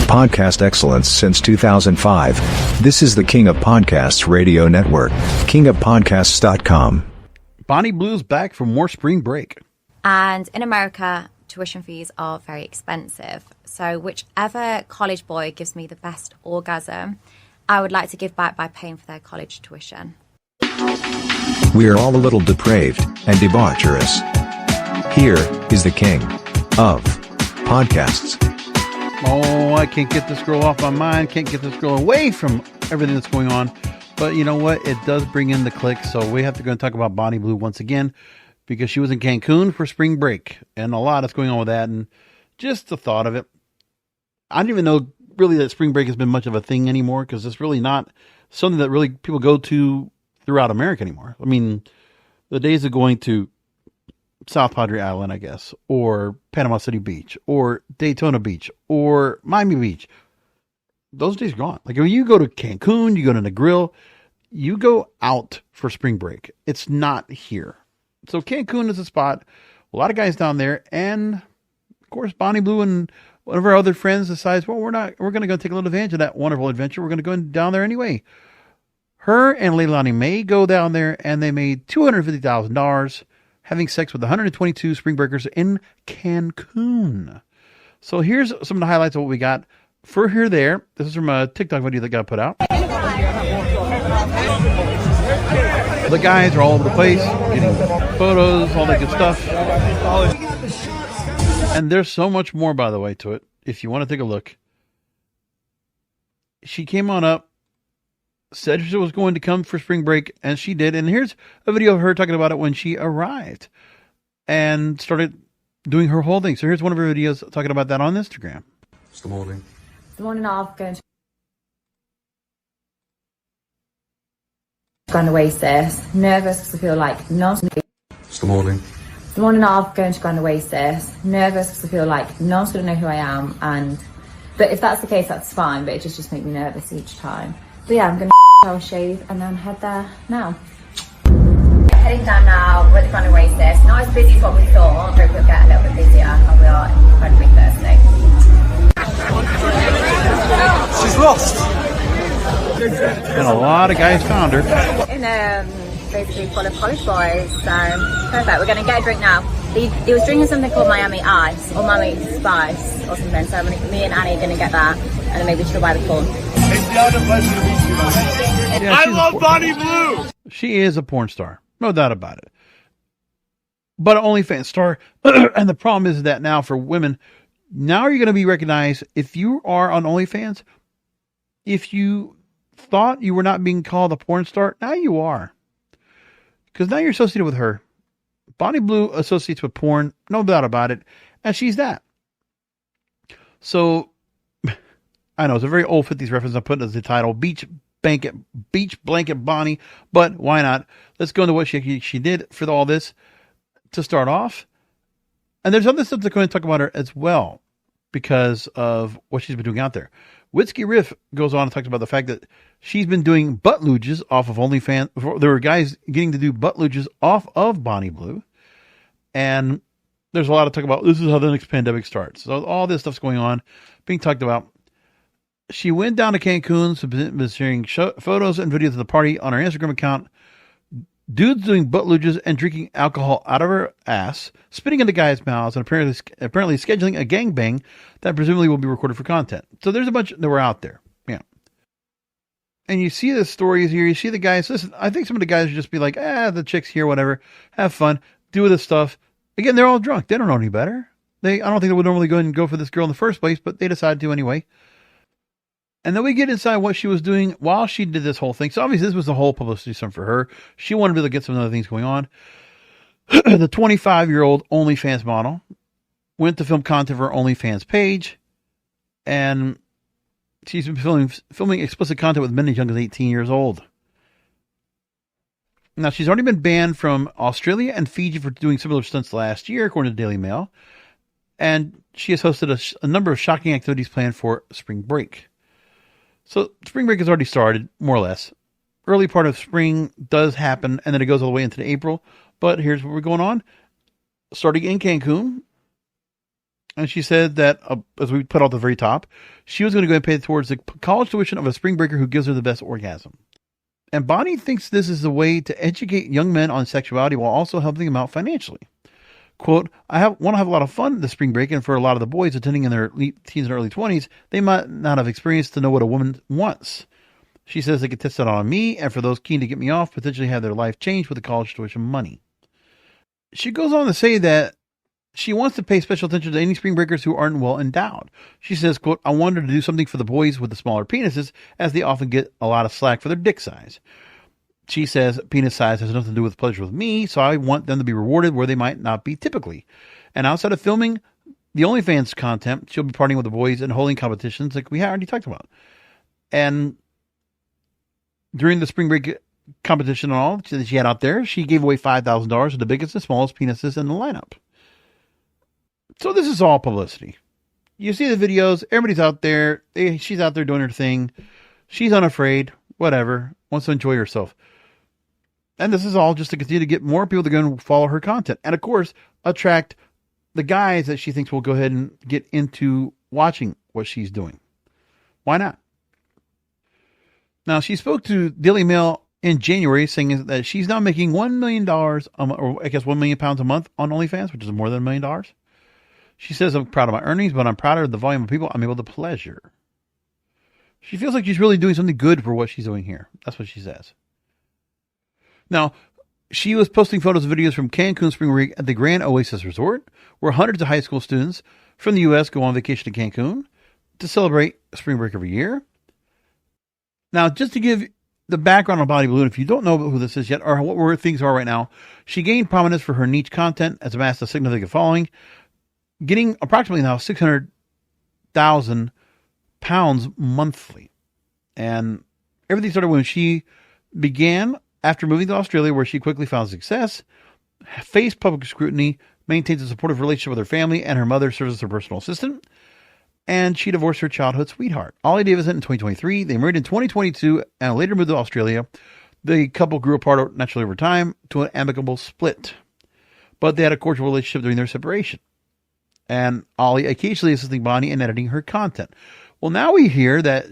Podcast excellence since 2005. This is the King of Podcasts Radio Network, kingofpodcasts.com. Bonnie Blue's back for more spring break. And in America, tuition fees are very expensive. So whichever college boy gives me the best orgasm, I would like to give back by paying for their college tuition. We are all a little depraved and debaucherous. Here is the King of Podcasts. Oh, I can't get this girl off my mind. Can't get this girl away from everything that's going on. But you know what? It does bring in the click. So we have to go and talk about Bonnie Blue once again, because she was in Cancun for spring break. And a lot is going on with that. And just the thought of it. I don't even know really that spring break has been much of a thing anymore, because it's really not something that really people go to throughout America anymore. I mean, the days of going to South Padre Island, I guess, or Panama City Beach, or Daytona Beach, or Miami Beach, those days are gone. Like when you go to Cancun, you go to Negril, you go out for spring break. It's not here. So Cancun is a spot, a lot of guys down there, and of course Bonnie Blue and one of our other friends decides, well, we're going to go take a little advantage of that wonderful adventure. We're going to go down there anyway. Her and Leilani May go down there, and they made $250,000 having sex with 122 spring breakers in Cancun. So here's some of the highlights of what we got for here there. This is from a TikTok video that got put out. The guys are all over the place, getting photos, all that good stuff. And there's so much more, by the way, to it. If you want to take a look. She came on up, said she was going to come for spring break, and she did. And here's a video of her talking about it when she arrived and started doing her whole thing. So here's one of her videos talking about that on Instagram. It's the morning. The morning of going to Grand Oasis. Nervous because I feel like no one's going to It's the morning. The morning of going to Grand Oasis. Nervous because I feel like no one's going to know who I am. But if that's the case, that's fine. But it just makes me nervous each time. But yeah, I'm going to shower, shave, and then head there now. Heading down now, we're at the Grand Oasis. Not as busy as what we thought, but we'll get a little bit busier, and we are incredibly thirsty. She's lost. And a lot of guys found her. In basically full of college boys, so perfect. We're going to get a drink now. He was drinking something called Miami Ice, or Miami Spice, or something, so me and Annie are going to get that, and then maybe she'll buy the corn. Yeah, I love Bonnie Blue. She is a porn star, no doubt about it. But an OnlyFans star, and the problem is that now for women, now you're going to be recognized if you are on OnlyFans. If you thought you were not being called a porn star, now you are, because now you're associated with her. Bonnie Blue associates with porn, no doubt about it, and she's that. So I know it's a very old 50s reference. I put it as the title, Beach Blanket Bonnie, but why not? Let's go into what she did for all this to start off. And there's other stuff that's going to talk about her as well because of what she's been doing out there. Whiskey Riff goes on and talks about the fact that she's been doing butt luges off of OnlyFans. There were guys getting to do butt luges off of Bonnie Blue. And there's a lot of talk about this is how the next pandemic starts. So all this stuff's going on, being talked about. She went down to Cancun, was sharing photos and videos of the party on her Instagram account. Dudes doing butt luges and drinking alcohol out of her ass, spitting into guys' mouths, and apparently scheduling a gangbang that presumably will be recorded for content. So there's a bunch that were out there. Yeah. And you see the stories here. You see the guys. Listen, I think some of the guys would just be like, the chick's here, whatever. Have fun. Do this stuff. Again, they're all drunk. They don't know any better. I don't think they would normally go and go for this girl in the first place, but they decided to anyway. And then we get inside what she was doing while she did this whole thing. So obviously this was the whole publicity stunt for her. She wanted to be able to get some other things going on. The 25-year-old OnlyFans model went to film content for her OnlyFans page. And she's been filming explicit content with men as young as 18 years old. Now, she's already been banned from Australia and Fiji for doing similar stunts last year, according to the Daily Mail. And she has hosted a number of shocking activities planned for spring break. So spring break has already started, more or less. Early part of spring does happen, and then it goes all the way into April. But here's what we're going on. Starting in Cancun, And she said that, as we put out the very top, she was going to go and pay towards the college tuition of a spring breaker who gives her the best orgasm. And Bonnie thinks this is a way to educate young men on sexuality while also helping them out financially. Quote, want to have a lot of fun this spring break, and for a lot of the boys attending in their teens and early 20s, they might not have experienced to know what a woman wants. She says they could test it on me, and for those keen to get me off, potentially have their life changed with the college tuition money. She goes on to say that she wants to pay special attention to any spring breakers who aren't well endowed. She says, quote, I wanted to do something for the boys with the smaller penises, as they often get a lot of slack for their dick size. She says penis size has nothing to do with pleasure with me, so I want them to be rewarded where they might not be typically. And outside of filming the OnlyFans content, she'll be partying with the boys and holding competitions like we already talked about. And during the spring break competition and all that she had out there, she gave away $5,000 to the biggest and smallest penises in the lineup. So this is all publicity. You see the videos, everybody's out there. She's out there doing her thing. She's unafraid, whatever, wants to enjoy herself. And this is all just to continue to get more people to go and follow her content. And of course, attract the guys that she thinks will go ahead and get into watching what she's doing. Why not? Now, she spoke to Daily Mail in January saying that she's now making $1 million, or I guess £1 million a month on OnlyFans, which is more than $1 million. She says, I'm proud of my earnings, but I'm prouder of the volume of people I'm able to pleasure. She feels like she's really doing something good for what she's doing here. That's what she says. Now, she was posting photos and videos from Cancun Spring Break at the Grand Oasis Resort, where hundreds of high school students from the U.S. go on vacation to Cancun to celebrate spring break every year. Now, just to give the background on Body Balloon, if you don't know who this is yet or what things are right now, she gained prominence for her niche content, has amassed a significant following, getting approximately now 600,000 pounds monthly. And everything started when she began after moving to Australia, where she quickly found success, faced public scrutiny, maintains a supportive relationship with her family, and her mother serves as her personal assistant. And she divorced her childhood sweetheart, Ollie Davidson, in 2023. They married in 2022 and later moved to Australia. The couple grew apart naturally over time to an amicable split. But they had a cordial relationship during their separation. And Ollie occasionally assisting Bonnie in editing her content. Well, now we hear that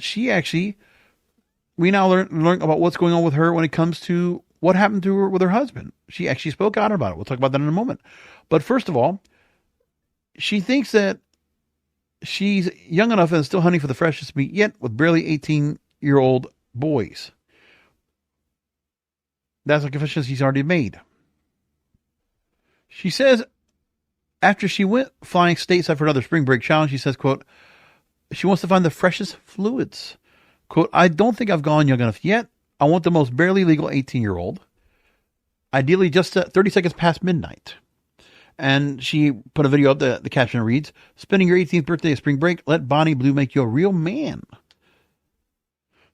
we now learn about what's going on with her when it comes to what happened to her with her husband. She actually spoke out about it. We'll talk about that in a moment. But first of all, she thinks that she's young enough and still hunting for the freshest meat yet with barely 18-year-old boys. That's a confession she's already made. She says after she went flying stateside for another spring break challenge, she says, quote, she wants to find the freshest fluids. Quote, I don't think I've gone young enough yet. I want the most barely legal 18-year-old. Ideally just 30 seconds past midnight. And she put a video up. The caption reads, spending your 18th birthday of spring break, let Bonnie Blue make you a real man.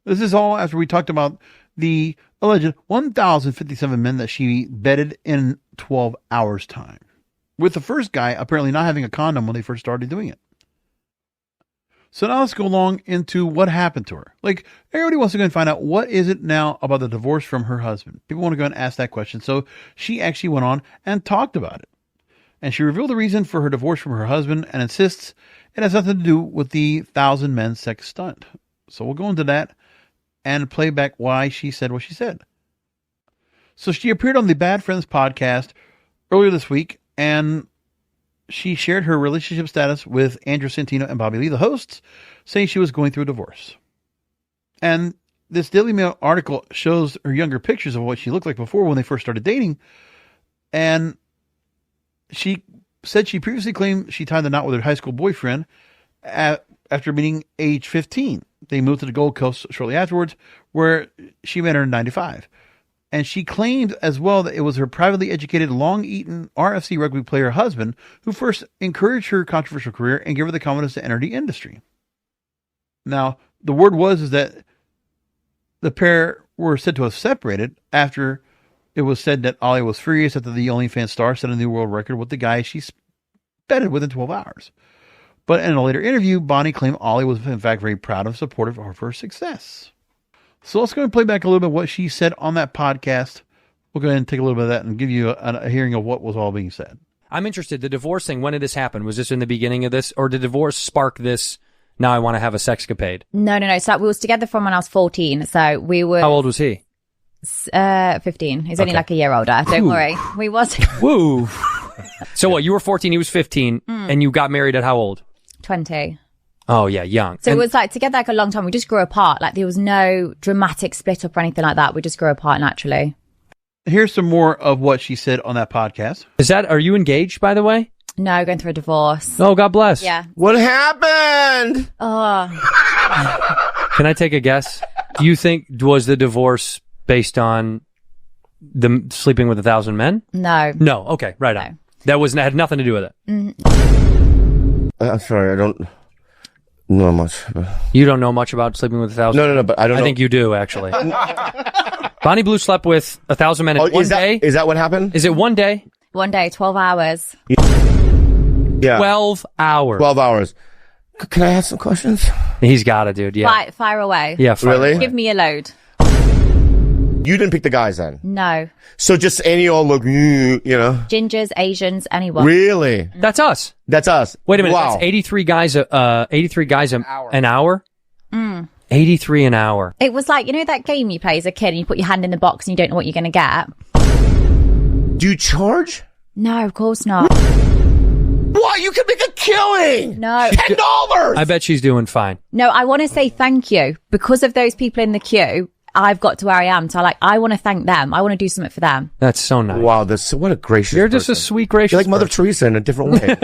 This is all after we talked about the alleged 1,057 men that she bedded in 12 hours time. With the first guy apparently not having a condom when they first started doing it. So now let's go along into what happened to her. Like, everybody wants to go and find out what is it now about the divorce from her husband. People want to go and ask that question. So she actually went on and talked about it. And she revealed the reason for her divorce from her husband and insists it has nothing to do with the 1,000 men sex stunt. So we'll go into that and play back why she said what she said. So she appeared on the Bad Friends podcast earlier this week, and she shared her relationship status with Andrew Santino and Bobby Lee, the hosts, saying she was going through a divorce. And this Daily Mail article shows her younger pictures of what she looked like before when they first started dating. And she said she previously claimed she tied the knot with her high school boyfriend after meeting age 15. They moved to the Gold Coast shortly afterwards, where she met her in 95. And she claimed as well that it was her privately educated, long-eaten RFC rugby player husband who first encouraged her controversial career and gave her the confidence to enter the industry. Now, the word was that the pair were said to have separated after it was said that Ollie was furious after the OnlyFans star set a new world record with the guy she bedded within 12 hours. But in a later interview, Bonnie claimed Ollie was in fact very proud and supportive of her success. So let's go and play back a little bit of what she said on that podcast. We'll go ahead and take a little bit of that and give you a hearing of what was all being said. I'm interested. The divorce thing, when did this happen? Was this in the beginning of this? Or did divorce spark this, now I want to have a sexcapade? No. So we was together from when I was 14. So we were... How old was he? 15. He's only like a year older. Don't worry. We was... Woo. So what, you were 14, he was 15, and you got married at how old? 20. Oh, yeah, young. So it was like together like a long time. We just grew apart. Like there was no dramatic split up or anything like that. We just grew apart naturally. Here's some more of what she said on that podcast. Are you engaged, by the way? No, going through a divorce. Oh, God bless. Yeah. What happened? Oh. Can I take a guess? Do you think, was the divorce based on them sleeping with 1,000 men? No. No. Okay. Right on. That had nothing to do with it. I'm sorry, I don't know much. You don't know much about sleeping with 1,000? No, but I don't know. I think you do, actually. Bonnie Blue slept with 1,000 men in one day. Is that what happened? Is it one day? One day, 12 hours. Yeah. 12 hours. 12 hours. Can I ask some questions? He's got it, dude. Yeah. Fire away. Yeah. Really? Give me a load. You didn't pick the guys then? No. So just any old look, you know? Gingers, Asians, anyone. Really? That's us. That's us. Wait a minute. Wow. That's 83 guys, 83 guys an hour? 83 an hour. It was like, you know that game you play as a kid and you put your hand in the box and you don't know what you're going to get? Do you charge? No, of course not. What? You can make a killing! No. $10! I bet she's doing fine. No, I want to say thank you. Because of those people in the queue, I've got to where I am. So I want to thank them. I want to do something for them. That's so nice. Wow, what a gracious You're just person. a sweet, gracious You're like Mother person. Teresa in a different way.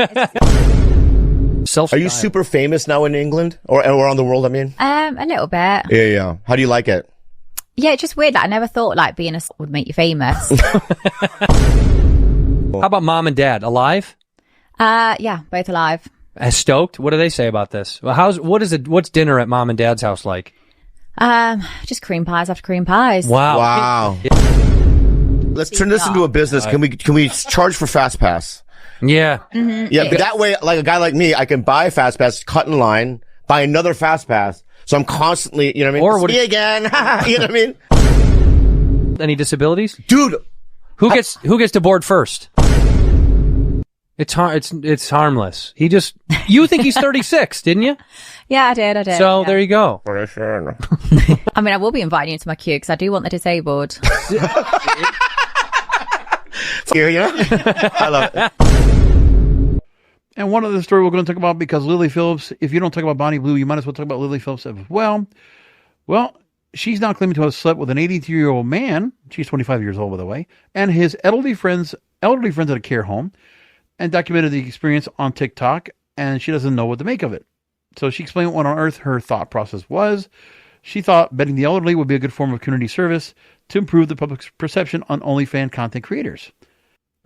Are you super famous now in England? Or around the world, I mean? A little bit. Yeah. How do you like it? Yeah, it's just weird. Like, I never thought like being a would make you famous. How about mom and dad? Alive? Yeah, both alive. Stoked? What do they say about this? Well, what's dinner at mom and dad's house like? Just cream pies after cream pies. Wow. Let's turn this into a business. Can we charge for Fast Pass? Yeah. Mm-hmm. Yeah, but that way, like a guy like me, I can buy a Fast Pass, cut in line, buy another Fast Pass. So I'm constantly, you know what I mean? Or it's me again. You know what I mean? Any disabilities? Dude. Who gets to board first? It's harmless. You think he's 36, didn't you? Yeah, I did. So yeah. there you go. I mean, I will be inviting you to my queue because I do want the disabled. You know? I love it. And one other story we're going to talk about, because Lily Phillips, if you don't talk about Bonnie Blue, you might as well talk about Lily Phillips as well. Well, she's now claiming to have slept with an 83-year-old man. She's 25 years old, by the way, and his elderly friends at a care home, and documented the experience on TikTok, and she doesn't know what to make of it. So she explained what on earth her thought process was. She thought bedding the elderly would be a good form of community service to improve the public's perception on OnlyFans content creators.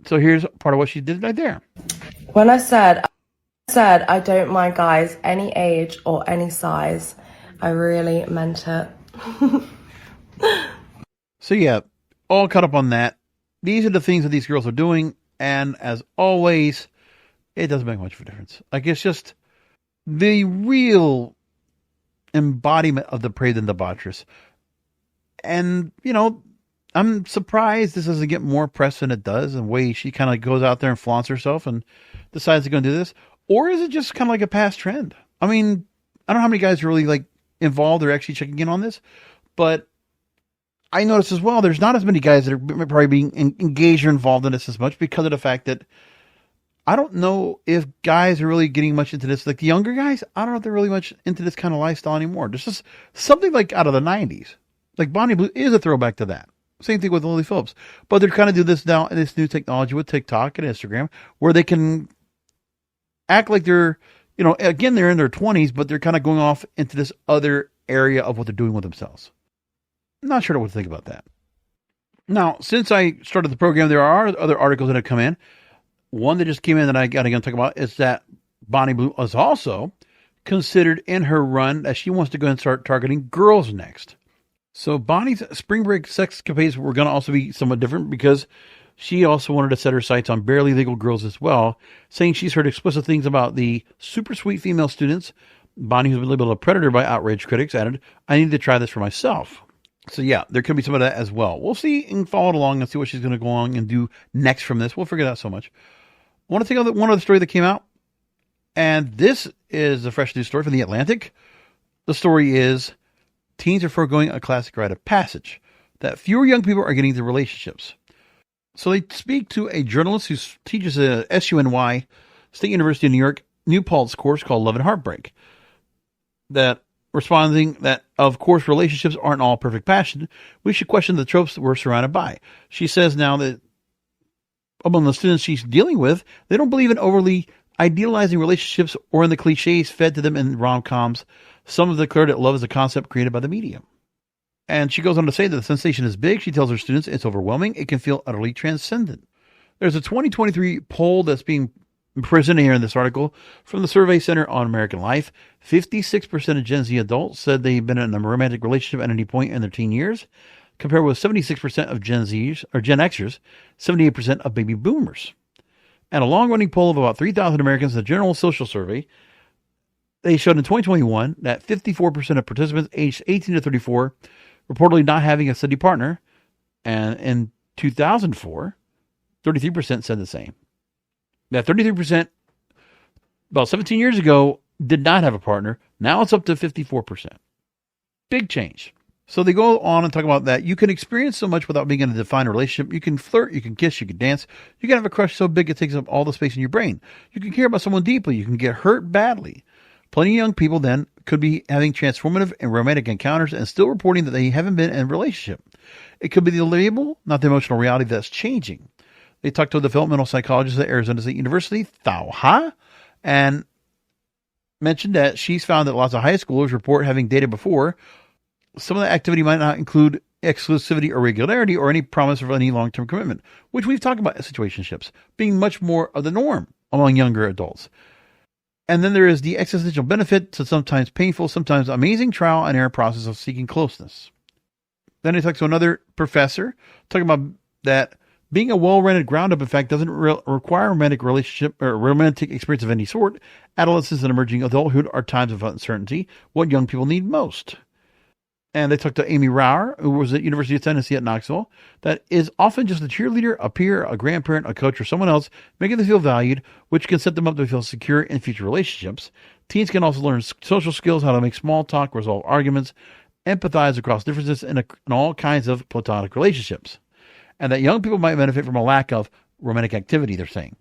So here's part of what she did right there. When I said I don't mind guys any age or any size, I really meant it. So yeah, all caught up on that. These are the things that these girls are doing, and as always, it doesn't make much of a difference. Like, it's just the real embodiment of the depraved and debaucherous. And, you know, I'm surprised this doesn't get more press than it does, and the way she kind of goes out there and flaunts herself and decides to go and do this. Or is it just kind of like a past trend? I mean, I don't know how many guys are really like involved or actually checking in on this, but I noticed as well, there's not as many guys that are probably being engaged or involved in this as much, because of the fact that I don't know if guys are really getting much into this. Like the younger guys, I don't know if they're really much into this kind of lifestyle anymore. There's just something like out of the 90s. Like Bonnie Blue is a throwback to that. Same thing with Lily Phillips. But they're kind of do this now in this new technology with TikTok and Instagram, where they can act like they're, you know, again, they're in their 20s, but they're kind of going off into this other area of what they're doing with themselves. I'm not sure what to think about that. Now, since I started the program, there are other articles that have come in. One that just came in that I got to talk about is that Bonnie Blue is also considered in her run that she wants to go and start targeting girls next. So Bonnie's spring break sexcapades were going to also be somewhat different, because she also wanted to set her sights on barely legal girls as well, saying she's heard explicit things about the super sweet female students. Bonnie, who's been labeled a predator by outraged critics, added, "I need to try this for myself." So yeah, there could be some of that as well. We'll see and follow it along and see what she's going to go on and do next from this. We'll figure that out so much. I want to take on one other story that came out, and this is a fresh news story from The Atlantic. The story is teens are foregoing a classic rite of passage, that fewer young people are getting into relationships. So they speak to a journalist who teaches at SUNY, State University of New York, New Paltz course called Love and Heartbreak. That responding that, of course, relationships aren't all perfect passion. We should question the tropes that we're surrounded by. She says now that among the students she's dealing with, they don't believe in overly idealizing relationships or in the cliches fed to them in rom-coms. Some have declared that love is a concept created by the media. And she goes on to say that the sensation is big. She tells her students it's overwhelming. It can feel utterly transcendent. There's a 2023 poll that's being presented here in this article from the Survey Center on American Life. 56% of Gen Z adults said they've been in a romantic relationship at any point in their teen years, compared with 76% of Gen Zers or Gen Xers, 78% of baby boomers. And a long-running poll of about 3,000 Americans, the General Social Survey, they showed in 2021 that 54% of participants aged 18 to 34 reportedly not having a steady partner, and in 2004, 33% said the same. That 33%, about 17 years ago, did not have a partner. Now it's up to 54%. Big change. So they go on and talk about that you can experience so much without being in a defined relationship. You can flirt, you can kiss, you can dance. You can have a crush so big it takes up all the space in your brain. You can care about someone deeply. You can get hurt badly. Plenty of young people then could be having transformative and romantic encounters and still reporting that they haven't been in a relationship. It could be the label, not the emotional reality that's changing. They talked to a developmental psychologist at Arizona State University, Thao Ha, and mentioned that she's found that lots of high schoolers report having dated before. Some of the activity might not include exclusivity or regularity or any promise of any long-term commitment, which we've talked about situationships being much more of the norm among younger adults. And then there is the existential benefit to sometimes painful, sometimes amazing trial and error process of seeking closeness. Then he talks to another professor talking about that being a well-rounded ground-up, in fact, doesn't require a romantic relationship or romantic experience of any sort. Adolescence and emerging adulthood are times of uncertainty, what young people need most. And they talked to Amy Rauer, who was at University of Tennessee at Knoxville, that is often just a cheerleader, a peer, a grandparent, a coach, or someone else, making them feel valued, which can set them up to feel secure in future relationships. Teens can also learn social skills, how to make small talk, resolve arguments, empathize across differences in all kinds of platonic relationships. And that young people might benefit from a lack of romantic activity, they're saying.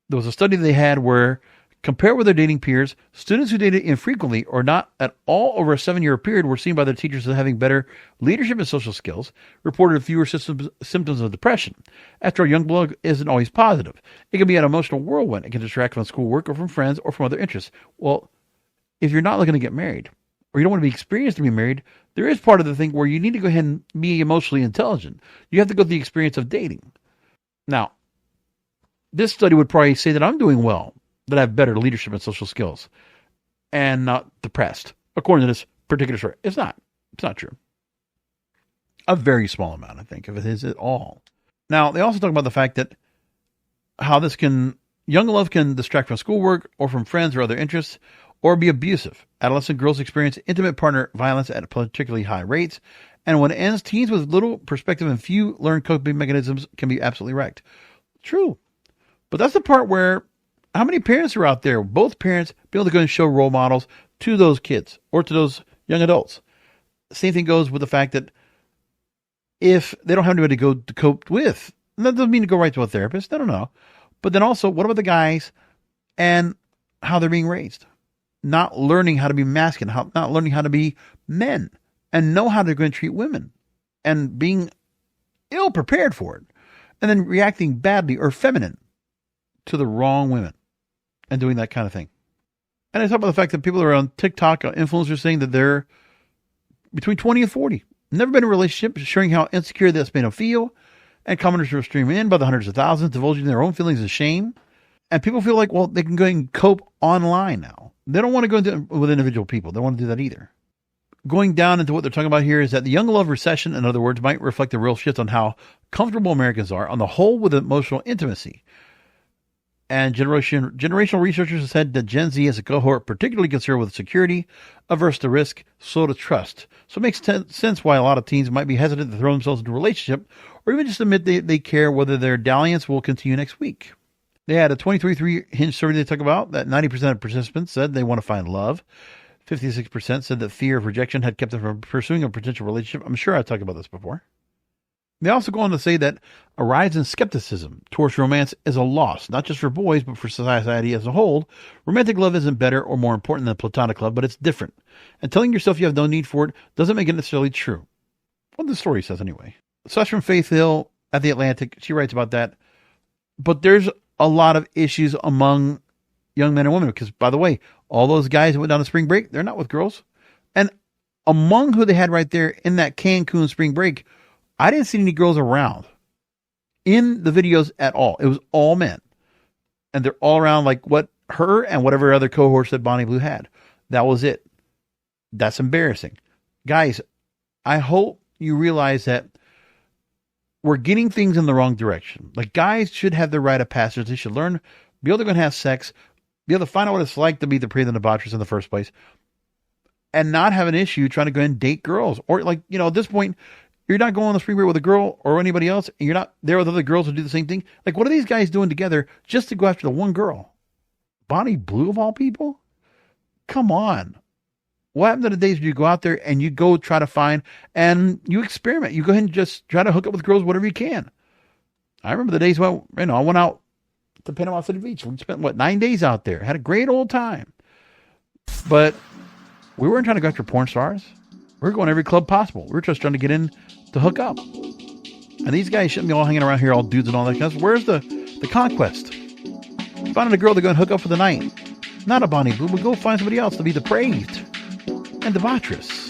There was a study they had where, compared with their dating peers, students who dated infrequently or not at all over a 7-year period were seen by their teachers as having better leadership and social skills, reported fewer symptoms of depression. After all, young blood isn't always positive. It can be an emotional whirlwind. It can distract from schoolwork or from friends or from other interests. Well, if you're not looking to get married, or you don't want to be experienced to be married, there is part of the thing where you need to go ahead and be emotionally intelligent. You have to go through the experience of dating. Now, this study would probably say that I'm doing well, that I have better leadership and social skills, and not depressed. According to this particular story, it's not. It's not true. A very small amount, I think, if it is at all. Now, they also talk about the fact that how young love can distract from schoolwork or from friends or other interests, or be abusive. Adolescent girls experience intimate partner violence at particularly high rates, and when it ends, teens with little perspective and few learned coping mechanisms can be absolutely wrecked. True. But that's the part where, how many parents are out there, both parents, be able to go and show role models to those kids or to those young adults? Same thing goes with the fact that if they don't have anybody to cope with, and that doesn't mean to go right to a therapist, no. But then also, what about the guys and how they're being raised? Not learning how to be masculine, not learning how to be men and know how they're going to treat women and being ill prepared for it and then reacting badly or feminine to the wrong women and doing that kind of thing. And I talk about the fact that people are on TikTok, influencers saying that they're between 20 and 40, never been in a relationship, sharing how insecure that's made them feel. And commenters are streaming in by the hundreds of thousands, divulging their own feelings of shame. And people feel like, well, they can go and cope online now. They don't want to go into with individual people. They don't want to do that either. Going down into what they're talking about here is that the young love recession, in other words, might reflect a real shift on how comfortable Americans are on the whole with emotional intimacy. And generational researchers have said that Gen Z is a cohort particularly concerned with security, averse to risk, slow to trust. So it makes sense why a lot of teens might be hesitant to throw themselves into a relationship or even just admit they care whether their dalliance will continue next week. They had a 23 Hinge survey they talk about that 90% of participants said they want to find love. 56% said that fear of rejection had kept them from pursuing a potential relationship. I'm sure I talked about this before. They also go on to say that a rise in skepticism towards romance is a loss, not just for boys, but for society as a whole. Romantic love isn't better or more important than platonic love, but it's different. And telling yourself you have no need for it doesn't make it necessarily true. Well, the story says anyway. Such from Faith Hill at The Atlantic, she writes about that. But there's a lot of issues among young men and women, because, by the way, all those guys that went down to spring break, they're not with girls. And among who they had right there in that Cancun spring break, I didn't see any girls around in the videos at all. It was all men. And they're all around like what her and whatever other cohorts that Bonnie Blue had. That was it. That's embarrassing. Guys, I hope you realize that we're getting things in the wrong direction. Like, guys should have the rite of passage. They should learn, be able to go and have sex, be able to find out what it's like to be depraved and debaucherous in the first place, and not have an issue trying to go and date girls. Or, like, you know, at this point, you're not going on the spring break with a girl or anybody else, and you're not there with other girls who do the same thing. Like, what are these guys doing together just to go after the one girl? Bonnie Blue, of all people? Come on. What happened to the days where you go out there and you go try to find, and you experiment. You go ahead and just try to hook up with girls whatever you can. I remember the days when, you know, I went out to Panama City Beach. We spent, 9 days out there. Had a great old time. But we weren't trying to go after porn stars. We were going to every club possible. We were just trying to get in to hook up. And these guys shouldn't be all hanging around here, all dudes and all that kind of stuff. Where's the conquest? Finding a girl to go and hook up for the night. Not a Bonnie Blue, but go find somebody else to be depraved and debaucherous.